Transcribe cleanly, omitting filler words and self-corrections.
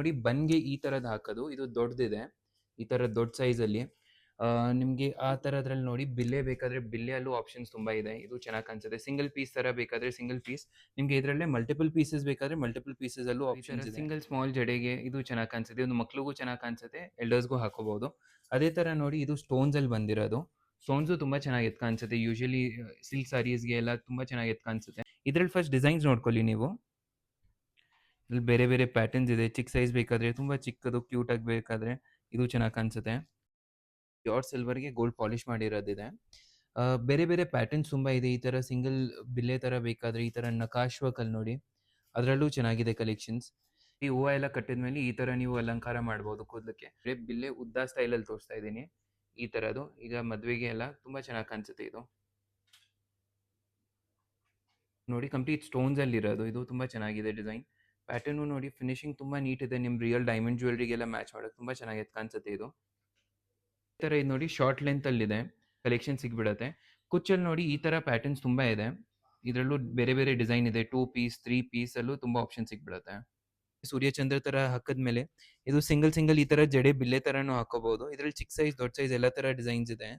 ನೋಡಿ ಬನ್ಗೆ ಈ ತರದ್ ಹಾಕೋದು, ಇದು ದೊಡ್ಡದಿದೆ, ಈ ತರ ದೊಡ್ಡ ಸೈಜಲ್ಲಿ. ನಿಮ್ಗೆ ಆ ತರದ್ರಲ್ಲಿ ನೋಡಿ ಬಿಲ್ಲೆ ಬೇಕಾದ್ರೆ ಬಿಲ್ಲೆಯಲ್ಲೂ ಆಪ್ಷನ್ಸ್ ತುಂಬಾ ಇದೆ, ಇದು ಚೆನ್ನಾಗಿ ಕಾಣಿಸುತ್ತೆ. ಸಿಂಗಲ್ ಪೀಸ್ ತರ ಬೇಕಾದ್ರೆ ಸಿಂಗಲ್ ಪೀಸ್, ನಿಮ್ಗೆ ಇದರಲ್ಲೇ ಮಲ್ಟಿಪಲ್ ಪೀಸಸ್ ಬೇಕಾದ್ರೆ ಮಲ್ಟಿಪಲ್ ಪೀಸಸ್ ಅಲ್ಲೂ ಆಪ್ಷನ್ಸ್ ಇದೆ. ಸಿಂಗಲ್ ಸ್ಮಾಲ್ ಜಡೆಗೆ ಇದು ಚೆನ್ನಾಗಿ ಕಾಣಿಸುತ್ತೆ, ಒಂದು ಮಕ್ಳಿಗೂ ಚೆನ್ನಾಗಿ ಕಾಣಿಸುತ್ತೆ, ಎಲ್ಡರ್ಸ್ಗೂ ಹಾಕೋಬಹುದು. ಅದೇ ತರ ನೋಡಿ ಇದು ಸ್ಟೋನ್ಸ್ ಅಲ್ಲಿ ಬಂದಿರೋದು, ಸ್ಟೋನ್ಸು ತುಂಬಾ ಚೆನ್ನಾಗಿ ಎದ್ದು ಕಾಣಿಸುತ್ತೆ. ಯೂಶಲಿ ಸಿಲ್ಕ್ ಸಾರೀಸ್ಗೆ ಎಲ್ಲ ತುಂಬಾ ಚೆನ್ನಾಗಿ ಎದ್ದು ಕಾಣಿಸುತ್ತೆ. ಇದ್ರಲ್ಲಿ ಫಸ್ಟ್ ಡಿಸೈನ್ಸ್ ನೋಡ್ಕೊಳ್ಳಿ ನೀವು. ಇಲ್ಲಿ ಬೇರೆ ಬೇರೆ ಪ್ಯಾಟರ್ನ್ಸ್ ಇದೆ, ಚಿಕ್ಕ ಸೈಜ್ ಬೇಕಾದ್ರೆ, ತುಂಬಾ ಚಿಕ್ಕದು ಕ್ಯೂಟ್ ಆಗಿ ಬೇಕಾದ್ರೆ ಇದು ಚೆನ್ನಾಗಿ ಕಾಣಿಸುತ್ತೆ. ಪ್ಯೂರ್ ಸಿಲ್ವರ್ಗೆ ಗೋಲ್ಡ್ ಪಾಲಿಶ್ ಮಾಡಿರೋದಿದೆ. ಬೇರೆ ಬೇರೆ ಪ್ಯಾಟರ್ನ್ಸ್ ತುಂಬಾ ಇದೆ. ಈ ತರ ಸಿಂಗಲ್ ಬಿಲ್ಲೆ ತರ ಬೇಕಾದ್ರೆ ಈ ತರ ನಕಾಶ್ ವರ್ಕ್ ಅಲ್ಲಿ ನೋಡಿ, ಅದರಲ್ಲೂ ಚೆನ್ನಾಗಿದೆ ಕಲೆಕ್ಷನ್ಸ್. ಈ ಹೂವು ಎಲ್ಲ ಕಟ್ಟಿದ್ಮೇಲೆ ಈ ತರ ನೀವು ಅಲಂಕಾರ ಮಾಡ್ಬೋದು ಕೂದಲಕ್ಕೆ. ಬಿಲ್ಲೆ ಉದ್ದ ಸ್ಟೈಲ್ ಅಲ್ಲಿ ತೋರಿಸ್ತಾ ಇದ್ದೀನಿ, ಈ ತರದು. ಈಗ ಮದ್ವೆಗೆ ಎಲ್ಲ ತುಂಬಾ ಚೆನ್ನಾಗಿ ಕಾಣಿಸುತ್ತೆ ಇದು. ನೋಡಿ ಕಂಪ್ಲೀಟ್ ಸ್ಟೋನ್ಸ್ ಅಲ್ಲಿ ಇರೋದು, ಇದು ತುಂಬಾ ಚೆನ್ನಾಗಿದೆ ಡಿಸೈನ್. ಪ್ಯಾಟರ್ನು ನೋಡಿ, ಫಿನಿಶಿಂಗ್ ತುಂಬಾ ನೀಟ್ ಇದೆ, ನಿಮ್ ರಿಯಲ್ ಡೈಮಂಡ್ ಜ್ಯುವೆಲ್ರಿಗೆಲ್ಲ ಮ್ಯಾಚ್ ಮಾಡೋದು ತುಂಬಾ ಚೆನ್ನಾಗಿ ಕಾಣಿಸುತ್ತೆ ಇದು. ಈ ತರ ಇದು ನೋಡಿ ಶಾರ್ಟ್ ಲೆಂತ್ ಅಲ್ಲಿ ಇದೆ, ಕಲೆಕ್ಷನ್ ಸಿಗ್ಬಿಡತ್ತೆ. ಕುಚ್ಚಲ್ಲಿ ನೋಡಿ ಈ ತರ ಪ್ಯಾಟರ್ನ್ಸ್ ತುಂಬಾ ಇದೆ, ಇದರಲ್ಲೂ ಬೇರೆ ಬೇರೆ ಡಿಸೈನ್ ಇದೆ. 2 ಪೀಸ್ 3 ಪೀಸ್ ಅಲ್ಲೂ ತುಂಬಾ ಆಪ್ಷನ್ ಸಿಗ್ಬಿಡತ್ತೆ. ಸೂರ್ಯಚಂದ್ರ ತರ ಹಾಕದ್ಮೇಲೆ ಇದು ಸಿಂಗಲ್ ಸಿಂಗಲ್ ಈ ತರ ಜಡೆ ಬಿಲ್ಲೆ ತರನು ಹಾಕೋಬಹುದು. ಇದ್ರಲ್ಲಿ ಚಿಕ್ಕ ಸೈಜ್ ದೊಡ್ಡ ಸೈಜ್ ಎಲ್ಲ ತರ ಡಿಸೈನ್ಸ್ ಇದೆ.